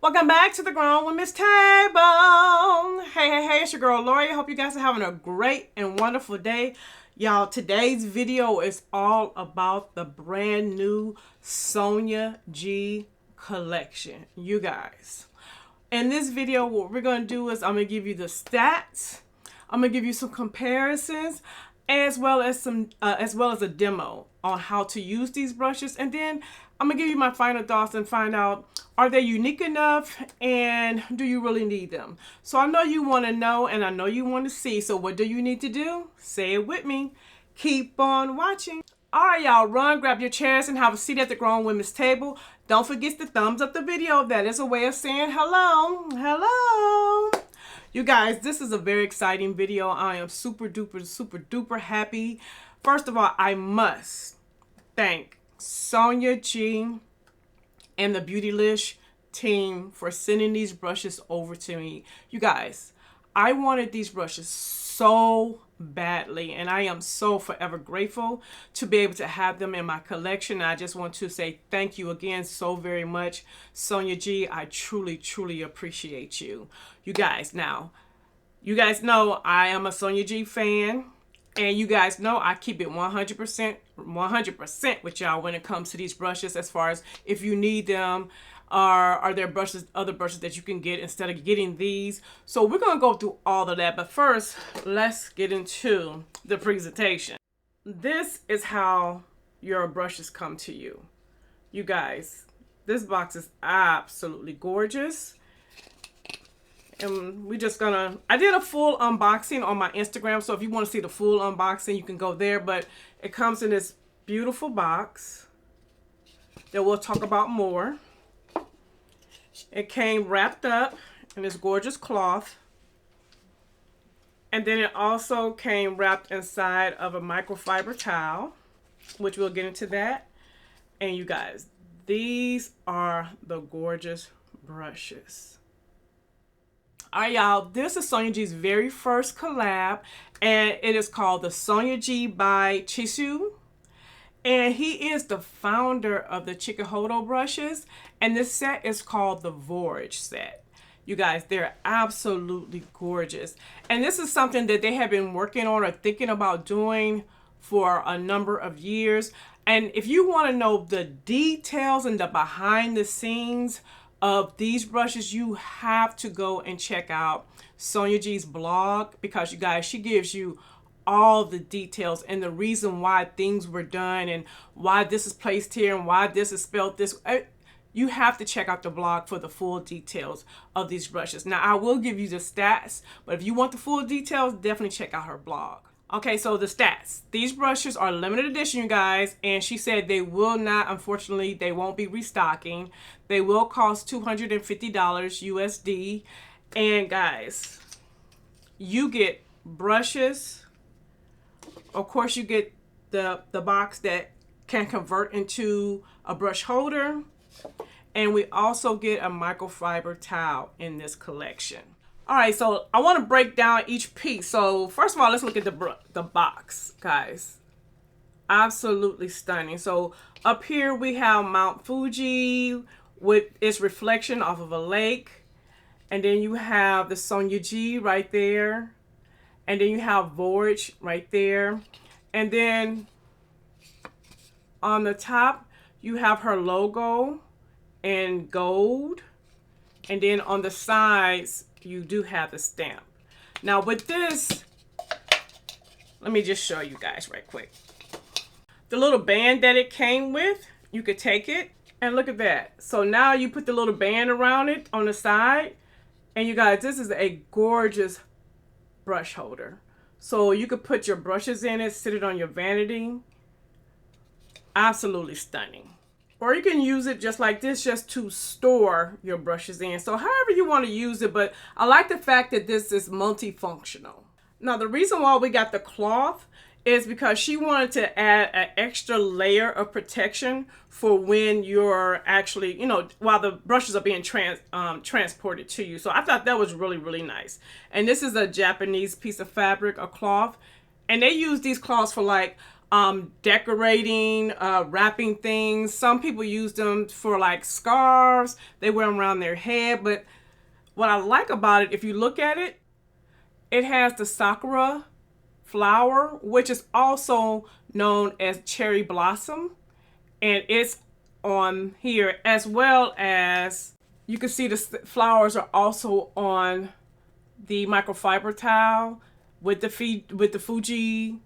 Welcome back to the Grown Women's Table. Hey, it's your girl Lori. I hope you guys are having a great and wonderful day. Y'all, today's video is all about the brand new Sonia G collection. You guys, in this video, what we're going to do is I'm going to give you the stats. I'm going to give you some comparisons as well as a demo on how to use these brushes, and then I'm gonna give you my final thoughts and find out, are they unique enough and do you really need them? So I know you want to know and I know you want to see. So what do you need to do? Say it with me. Keep on watching. All right, y'all, run, grab your chairs and have a seat at the Grown Women's Table. Don't forget to thumbs up the video. That is a way of saying hello. Hello. You guys, this is a very exciting video. I am super duper happy. First of all, I must thank Sonia G and the Beautylish team for sending these brushes over to me. You guys, I wanted these brushes so badly, and I am so forever grateful to be able to have them in my collection. I just want to say thank you again so very much, Sonia G. I truly appreciate you. You guys, now, you guys know I am a Sonia G fan. And you guys know I keep it 100% with y'all when it comes to these brushes, as far as if you need them, are there brushes, other brushes that you can get instead of getting these. So we're going to go through all of that. But first, let's get into the presentation. This is how your brushes come to you. You guys, this box is absolutely gorgeous. And we're just gonna, I did a full unboxing on my Instagram, so if you want to see the full unboxing, you can go there. But it comes in this beautiful box that we'll talk about more. It came wrapped up in this gorgeous cloth, and then it also came wrapped inside of a microfiber towel, which we'll get into that. And you guys, these are the gorgeous brushes. All right, y'all, this is Sonia G's very first collab, and it is called the Sonia G by Tesshyu. And he is the founder of the Chikuhodo brushes, and this set is called the Voyage Set. You guys, they're absolutely gorgeous. And this is something that they have been working on or thinking about doing for a number of years. And if you want to know the details and the behind the scenes of these brushes, you have to go and check out Sonia G's blog, because you guys, she gives you all the details and the reason why things were done and why this is placed here and why this is spelled this. You have to check out the blog for the full details of these brushes. Now, I will give you the stats, but if you want the full details, definitely check out her blog. Okay, so the stats. These brushes are limited edition, you guys, and she said they will not, unfortunately, they won't be restocking. They will cost $250 USD. And guys, you get brushes. Of course, you get the box that can convert into a brush holder. And we also get a microfiber towel in this collection. All right, so I want to break down each piece. So first of all, let's look at the box, guys. Absolutely stunning. So up here we have Mount Fuji with its reflection off of a lake. And then you have the Sonia G right there. And then you have Voyage right there. And then on the top, you have her logo in gold. And then on the sides, you do have the stamp. Now with this, let me just show you guys right quick. The little band that it came with, you could take it and look at that. So now you put the little band around it on the side, and you guys, this is a gorgeous brush holder. So you could put your brushes in it, sit it on your vanity. Absolutely stunning. Or you can use it just like this, just to store your brushes in. So however you want to use it, but I like the fact that this is multifunctional. Now, the reason why we got the cloth is because she wanted to add an extra layer of protection for when you're actually, while the brushes are being transported to you. So I thought that was really nice. And this is a Japanese piece of fabric, a cloth. And they use these cloths for like decorating, wrapping things. Some people use them for like scarves. They wear them around their head. But what I like about it, if you look at it, it has the sakura flower, which is also known as cherry blossom. And it's on here, as well as you can see the flowers are also on the microfiber towel with the Fuji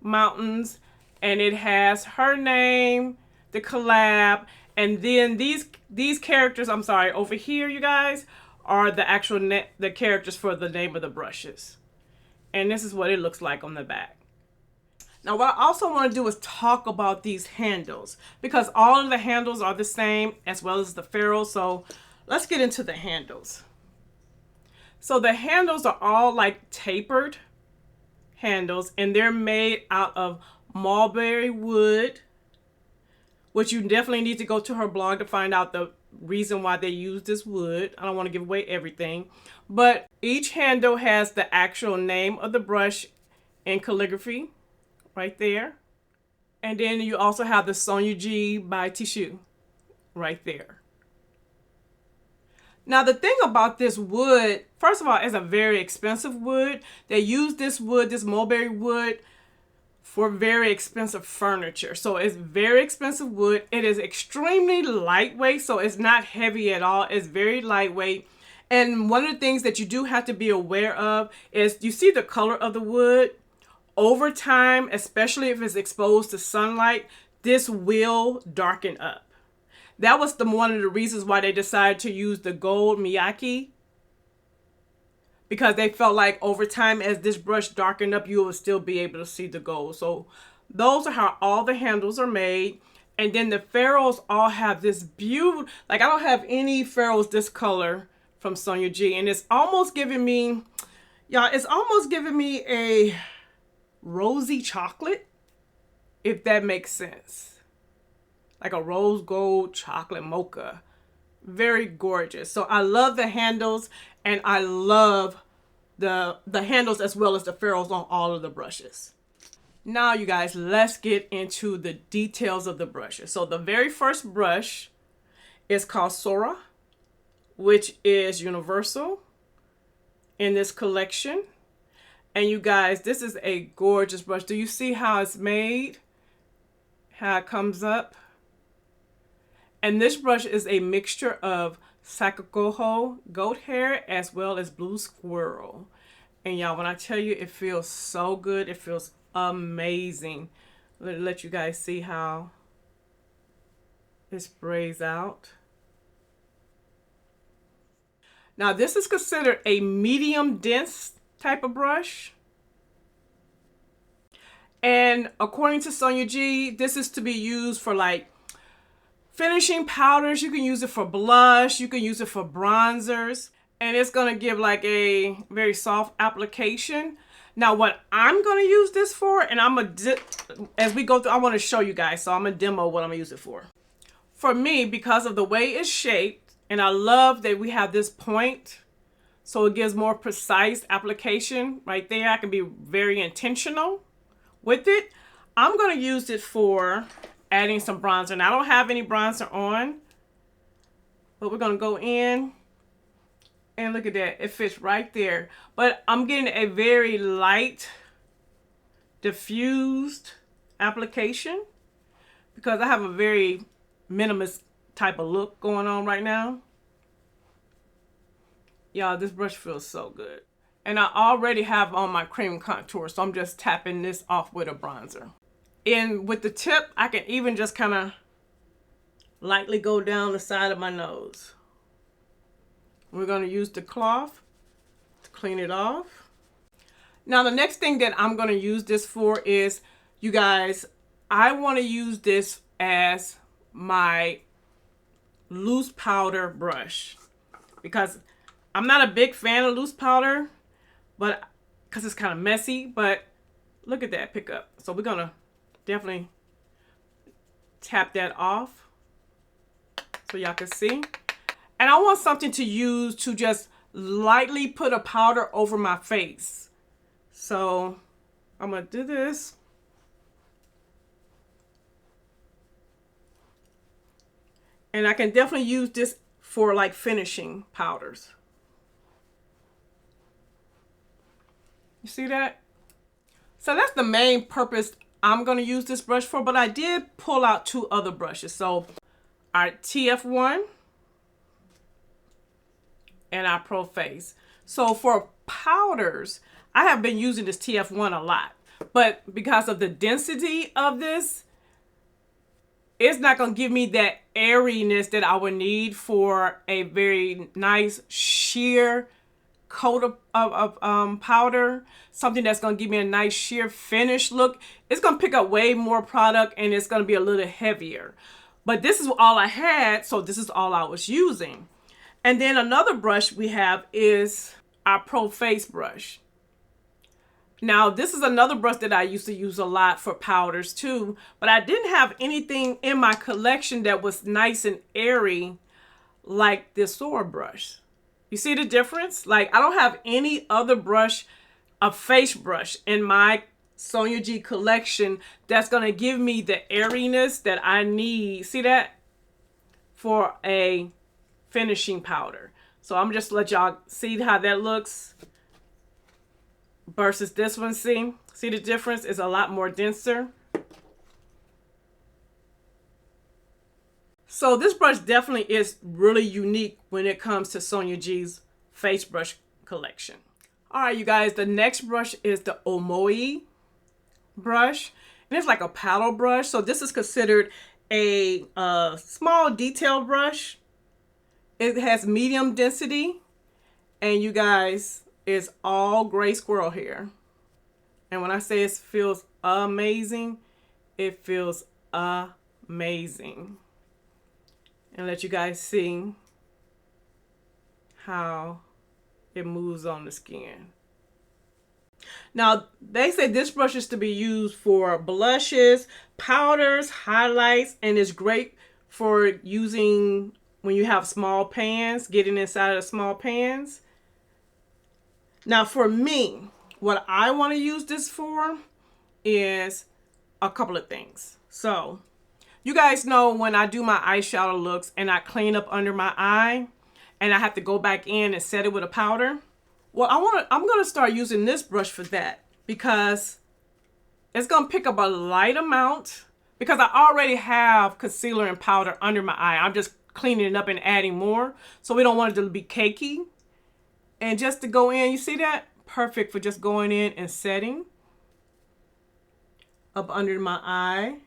mountains, and it has her name, the collab, and then these characters, I'm sorry, over here, you guys, are the actual the characters for the name of the brushes. And this is what it looks like on the back. Now, what I also want to do is talk about these handles, because all of the handles are the same, as well as the ferrules. So let's get into the handles. So the handles are all like tapered handles, and they're made out of mulberry wood, which you definitely need to go to her blog to find out the reason why they use this wood. I don't want to give away everything, but each handle has the actual name of the brush in calligraphy right there. And then you also have the SoniaG by Tesshyu right there. Now, the thing about this wood, first of all, it's a very expensive wood. They use this wood, this mulberry wood, for very expensive furniture. So it's very expensive wood. It is extremely lightweight, so it's not heavy at all. It's very lightweight. And one of the things that you do have to be aware of is, you see the color of the wood? Over time, especially if it's exposed to sunlight, this will darken up. That was one of the reasons why they decided to use the gold Miyake, because they felt like over time, as this brush darkened up, you will still be able to see the gold. So those are how all the handles are made. And then the ferrules all have this beautiful, like I don't have any ferrules this color from SoniaG, and it's almost giving me, y'all, it's almost giving me a rosy chocolate, if that makes sense. Like a rose gold chocolate mocha. Very gorgeous. So I love the handles, and I love the handles as well as the ferrules on all of the brushes. Now, you guys, let's get into the details of the brushes. So the very first brush is called Sora, which is universal in this collection. And you guys, this is a gorgeous brush. Do you see how it's made? How it comes up? And this brush is a mixture of Sakukoho goat hair as well as blue squirrel. And y'all, when I tell you, it feels so good. It feels amazing. Let you guys see how it sprays out. Now, this is considered a medium dense type of brush. And according to SoniaG, this is to be used for like finishing powders. You can use it for blush. You can use it for bronzers. And it's going to give like a very soft application. Now, what I'm going to use this for, and I'm going to, as we go through, I want to show you guys. So I'm going to demo what I'm going to use it for. For me, because of the way it's shaped, and I love that we have this point, so it gives more precise application right there. I can be very intentional with it. I'm going to use it for adding some bronzer. Now, I don't have any bronzer on, but we're going to go in and look at that. It fits right there. But I'm getting a very light, diffused application because I have a very minimalist type of look going on right now. Y'all, this brush feels so good. And I already have on my cream contour, so I'm just tapping this off with a bronzer. And with the tip, I can even just kind of lightly go down the side of my nose. We're going to use the cloth to clean it off. Now, the next thing that I'm going to use this for is, you guys, I want to use this as my loose powder brush because I'm not a big fan of loose powder, but because it's kind of messy. But look at that pickup. So we're going to definitely tap that off so y'all can see. And I want something to use to just lightly put a powder over my face. So I'm going to do this. And I can definitely use this for like finishing powders. You see that? So that's the main purpose I'm going to use this brush for, but I did pull out 2 other brushes. So our TF1 and our Pro Face. So for powders, I have been using this TF1 a lot, but because of the density of this, it's not going to give me that airiness that I would need for a very nice sheer coat of powder, something that's going to give me a nice sheer finish look. It's going to pick up way more product and it's going to be a little heavier. But this is all I had, so this is all I was using. And then another brush we have is our Pro Face brush. Now, this is another brush that I used to use a lot for powders too, but I didn't have anything in my collection that was nice and airy like this Sephora brush. You see the difference? Like, I don't have any other brush, a face brush in my SoniaG collection that's going to give me the airiness that I need. See that? For a finishing powder. So I'm just let y'all see how that looks versus this one. See the difference? It's a lot more denser. So this brush definitely is really unique when it comes to SoniaG's face brush collection. All right, you guys, the next brush is the Omoe brush. And it's like a paddle brush. So this is considered a small detail brush. It has medium density. And you guys, it's all gray squirrel hair. And when I say it feels amazing, it feels amazing. And let you guys see how it moves on the skin. Now, they say this brush is to be used for blushes, powders, highlights, and it's great for using when you have small pans, getting inside of the small pans. Now, for me, what I want to use this for is a couple of things. So, you guys know when I do my eyeshadow looks and I clean up under my eye and I have to go back in and set it with a powder. Well, I'm going to start using this brush for that because it's going to pick up a light amount because I already have concealer and powder under my eye. I'm just cleaning it up and adding more. So we don't want it to be cakey. And just to go in, you see that? Perfect for just going in and setting up under my eye.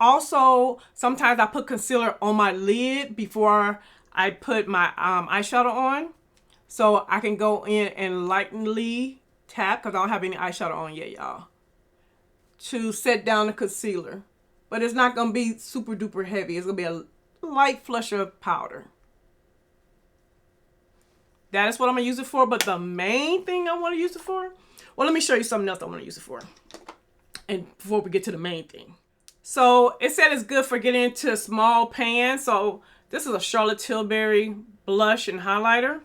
Also, sometimes I put concealer on my lid before I put my eyeshadow on. So I can go in and lightly tap, because I don't have any eyeshadow on yet, y'all, to set down the concealer. But it's not going to be super duper heavy. It's going to be a light flush of powder. That is what I'm going to use it for. But the main thing I want to use it for, well, let me show you something else I want to use it for. And before we get to the main thing. So it said it's good for getting into small pans. So this is a Charlotte Tilbury blush and highlighter.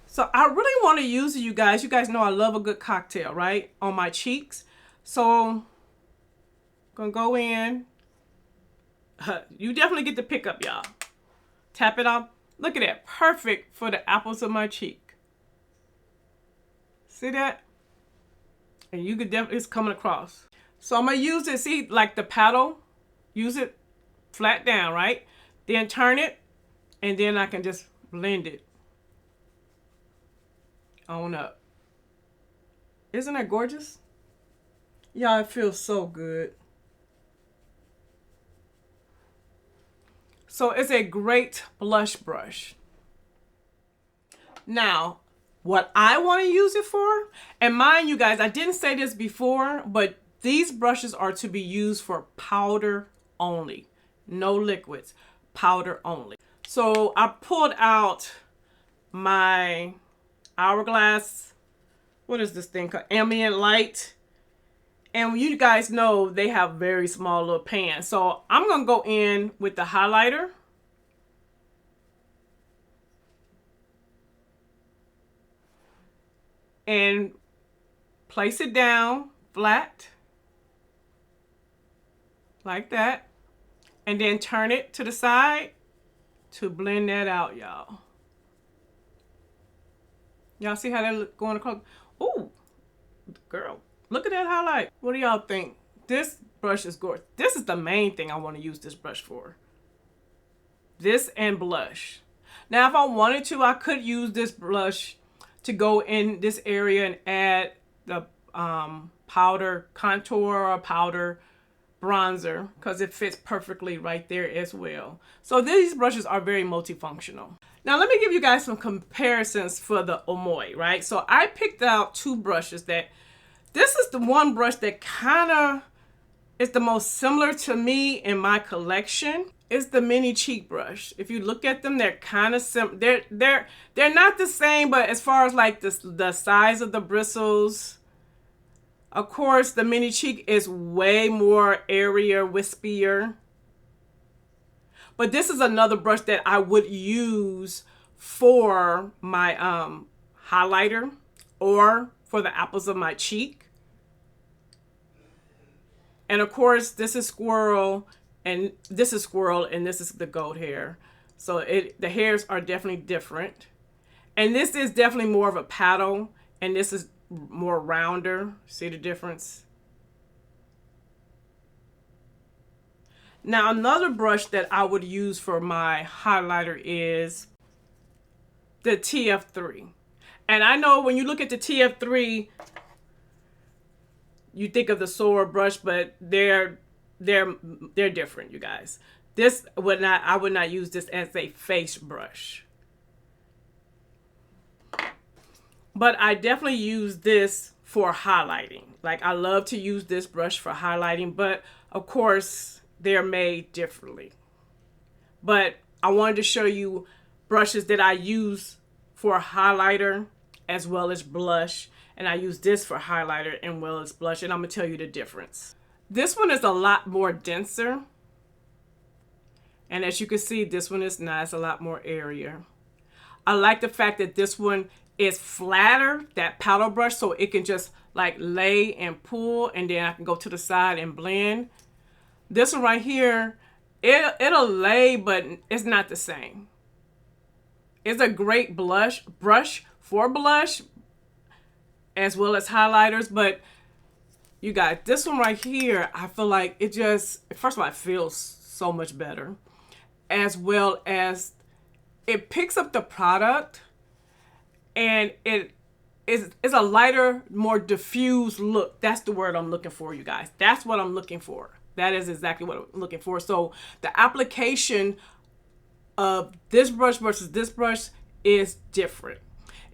So I really want to use it, you guys. You guys know I love a good cocktail, right? On my cheeks. So I'm going to go in. You definitely get the pickup, y'all. Tap it off. Look at that. Perfect for the apples of my cheek. See that? And you could definitely, it's coming across. So I'm going to use it, see, like the paddle. Use it flat down, right? Then turn it. And then I can just blend it on up. Isn't that gorgeous? Yeah, it feels so good. So it's a great blush brush. Now, what I want to use it for, and mind you guys, I didn't say this before, but these brushes are to be used for powder only. No liquids, powder only. So I pulled out my Hourglass, what is this thing called? Ambient Light. And you guys know they have very small little pans. So I'm going to go in with the highlighter. And place it down flat. Like that. And then turn it to the side. to blend that out, y'all. Y'all see how that look going across? Ooh, girl, look at that highlight. What do y'all think? This brush is gorgeous. This is the main thing I want to use this brush for. This and blush. Now, if I wanted to, I could use this blush to go in this area and add the powder contour or powder bronzer, because it fits perfectly right there as well. So these brushes are very multifunctional. Now let me give you guys some comparisons for the Omoy, right? So I picked out two brushes that, this is the one brush that kind of is the most similar to me in my collection. It's the mini cheek brush. If you look at them, they're kind of similar. They're not the same, but as far as like the size of the bristles, of course, the mini cheek is way more airier, wispier. But this is another brush that I would use for my highlighter or for the apples of my cheek. And of course, this is squirrel, and this is squirrel, and this is the goat hair. So the hairs are definitely different. And this is definitely more of a paddle, and this is more rounder. See the difference? Now another brush that I would use for my highlighter is the TF3. And I know when you look at the TF3, you think of the Soar brush, but they're different, you guys. I would not use this as a face brush. But I definitely use this for highlighting. Like, I love to use this brush for highlighting, but of course they're made differently. But I wanted to show you brushes that I use for highlighter as well as blush. And I use this for highlighter and well as blush. And I'm gonna tell you the difference. This one is a lot more denser. And as you can see, this one is nice, a lot more airier. I like the fact that this one is flatter, that powder brush, so it can just like lay and pull, and then I can go to the side and blend. This one right here, it'll lay, but it's not the same. It's a great brush for blush as well as highlighters, but you guys, this one right here, I feel like it just, first of all, it feels so much better, as well as it picks up the product, and it is a lighter, more diffused look. That's the word I'm looking for, you guys. That's what I'm looking for. That is exactly what I'm looking for. So the application of this brush versus this brush is different.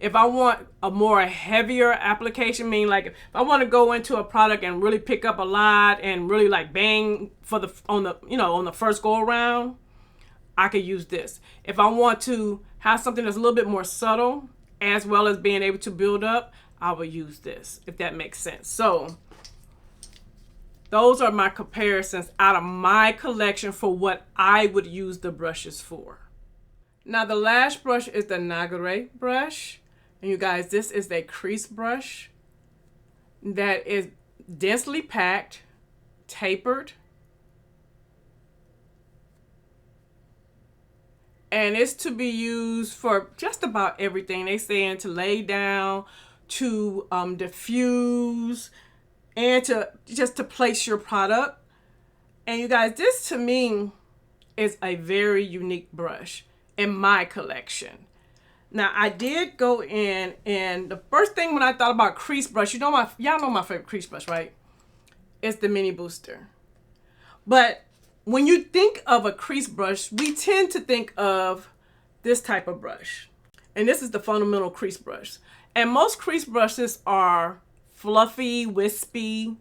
If I want a more heavier application, meaning like if I want to go into a product and really pick up a lot and really like bang for on the first go around, I could use this. If I want to have something that's a little bit more subtle as well as being able to build up, I will use this, if that makes sense. So those are my comparisons out of my collection for what I would use the brushes for. Now the last brush is the Nagare brush. And you guys, this is a crease brush that is densely packed, tapered, and it's to be used for just about everything. They say to lay down, to diffuse, and to place your product. And you guys, this to me is a very unique brush in my collection. Now I did go in, and the first thing when I thought about crease brush, y'all know my favorite crease brush, right? It's the Mini Booster. But when you think of a crease brush, we tend to think of this type of brush. And this is the fundamental crease brush. And most crease brushes are fluffy, wispy.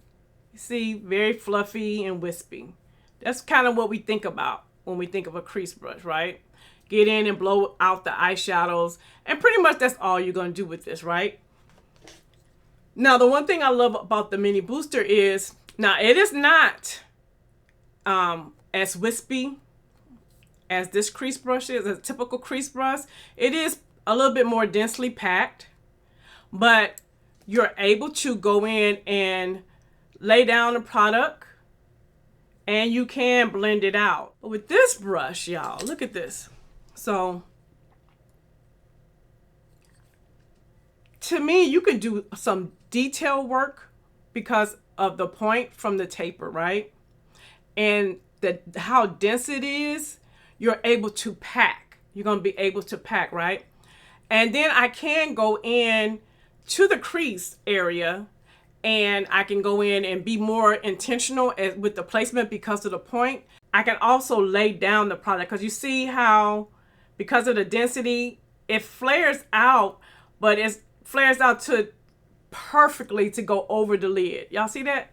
You see, very fluffy and wispy. That's kind of what we think about when we think of a crease brush, right? Get in and blow out the eyeshadows. And pretty much that's all you're going to do with this, right? Now, the one thing I love about the Mini Booster is, now it is not as wispy as this crease brush is, a typical crease brush. It is a little bit more densely packed, but you're able to go in and lay down the product and you can blend it out. But with this brush, y'all, look at this. So to me, you can do some detail work because of the point from the taper, right? And how dense it is, you're able to pack. You're going to be able to pack, right? And then I can go in to the crease area, and I can go in and be more intentional with the placement because of the point. I can also lay down the product because you see how, because of the density, it flares out, but it flares out to perfectly to go over the lid. Y'all see that?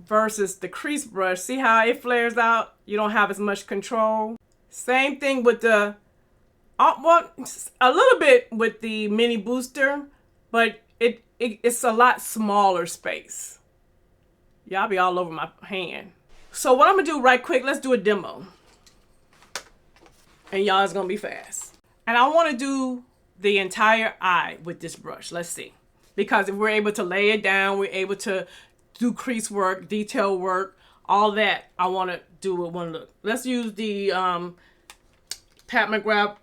Versus the crease brush. See how it flares out? You don't have as much control. Same thing with the, well, a little bit with the mini booster, but it's a lot smaller space. Y'all be all over my hand. So what I'm gonna do right quick, let's do a demo. And y'all, it's gonna be fast. And I wanna do the entire eye with this brush. Let's see. Because if we're able to lay it down, we're able to do crease work, detail work, all that I wanna do with one look. Let's use the Pat McGrath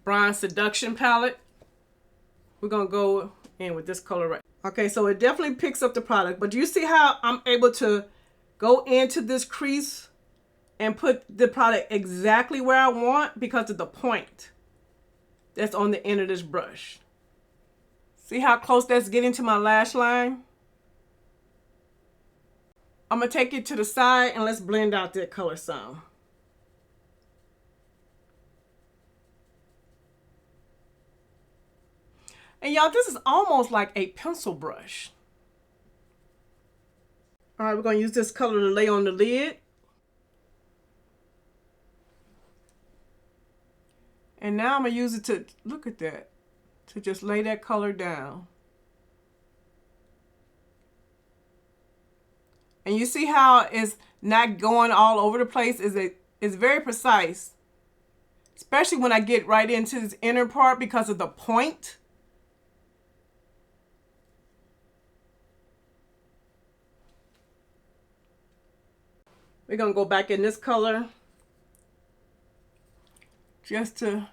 Bronze Seduction palette. We're gonna go in with this color right. Okay, so it definitely picks up the product, but do you see how I'm able to go into this crease and put the product exactly where I want because of the point that's on the end of this brush? See how close that's getting to my lash line? I'm gonna take it to the side and let's blend out that color some. And y'all, this is almost like a pencil brush. All right, we're gonna use this color to lay on the lid. And now I'm gonna use it to, look at that, to just lay that color down. And you see how it's not going all over the place? It's very precise, especially when I get right into this inner part because of the point. We're gonna go back in this color just to,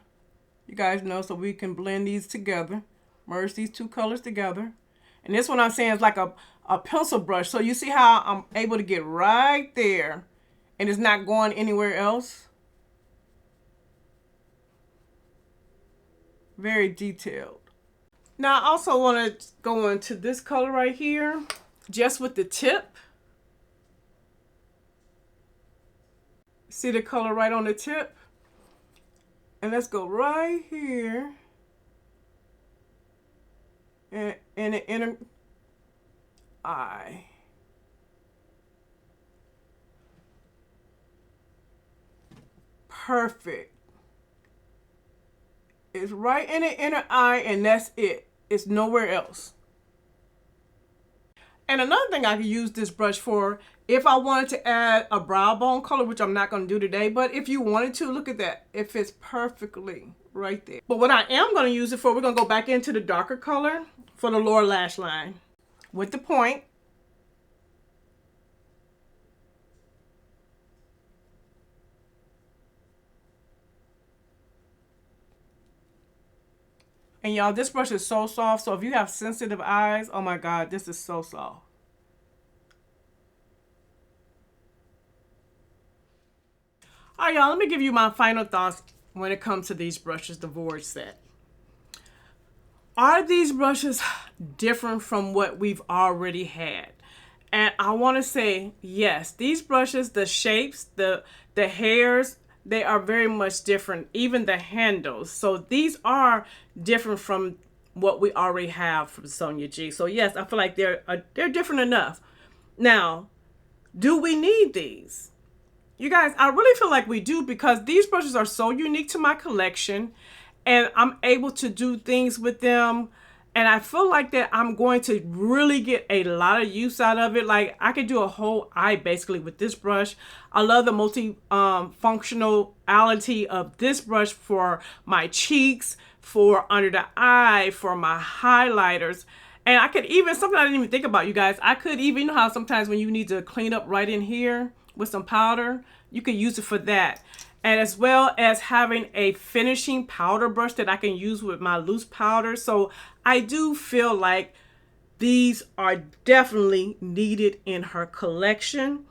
you guys know, so we can blend these together, merge these two colors together. And this one I'm saying is like a pencil brush. So you see how I'm able to get right there and it's not going anywhere else? Very detailed. Now I also want to go into this color right here, just with the tip. See the color right on the tip? And let's go right here and in the inner eye. Perfect. It's right in the inner eye and that's it. It's nowhere else. And another thing I could use this brush for, if I wanted to add a brow bone color, which I'm not going to do today, but if you wanted to, look at that. It fits perfectly right there. But what I am going to use it for, we're going to go back into the darker color for the lower lash line with the point. And y'all, this brush is so soft. So if you have sensitive eyes, oh my God, this is so soft. All right, y'all, let me give you my final thoughts when it comes to these brushes, the Voyage Set. Are these brushes different from what we've already had? And I want to say, yes, these brushes, the shapes, the hairs, they are very much different, even the handles. So these are different from what we already have from Sonia G. So yes, I feel like they're different enough. Now, do we need these? You guys, I really feel like we do because these brushes are so unique to my collection and I'm able to do things with them. And I feel like that I'm going to really get a lot of use out of it. Like I could do a whole eye basically with this brush. I love the multi-functionality of this brush for my cheeks, for under the eye, for my highlighters. And I could even, something I didn't even think about, you guys, I could even, you know how sometimes when you need to clean up right in here with some powder, you can use it for that. and as well as having a finishing powder brush that I can use with my loose powder. So I do feel like these are definitely needed in her collection.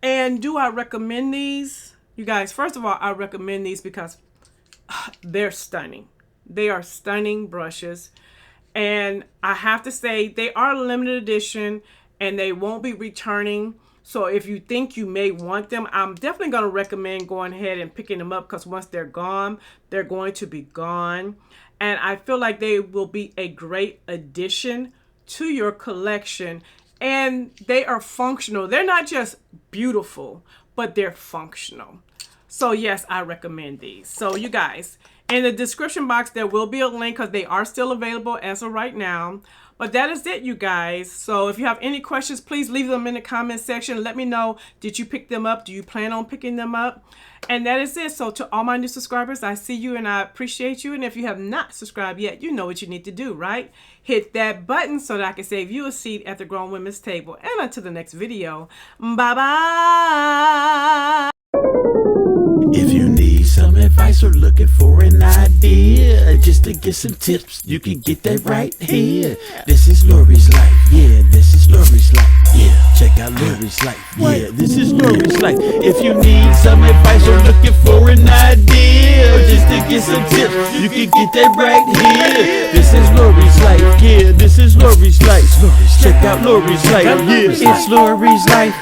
And do I recommend these? You guys, first of all, I recommend these because they're stunning. They are stunning brushes. And I have to say, they are limited edition and they won't be returning. So if you think you may want them, I'm definitely going to recommend going ahead and picking them up, because once they're gone, they're going to be gone. And I feel like they will be a great addition to your collection. And they are functional. They're not just beautiful, but they're functional. So yes, I recommend these. So you guys, in the description box, there will be a link because they are still available as of right now. But that is it, you guys. So if you have any questions, please leave them in the comment section. Let me know, did you pick them up? Do you plan on picking them up? And that is it. So to all my new subscribers, I see you and I appreciate you. And if you have not subscribed yet, you know what you need to do, right? Hit that button so that I can save you a seat at the Grown Women's Table. And until the next video, bye-bye. If you need some advice or looking for an idea, just to get some tips, you can get that right here. This is Lori's life, yeah, this is Lori's life, yeah. Check out Lori's life, yeah, this is Lori's life. If you need some advice or looking for an idea, just to get some tips, you can get that right here. This is Lori's life, yeah, this is Lori's life. Check out Lori's life, yeah, it's Lori's life.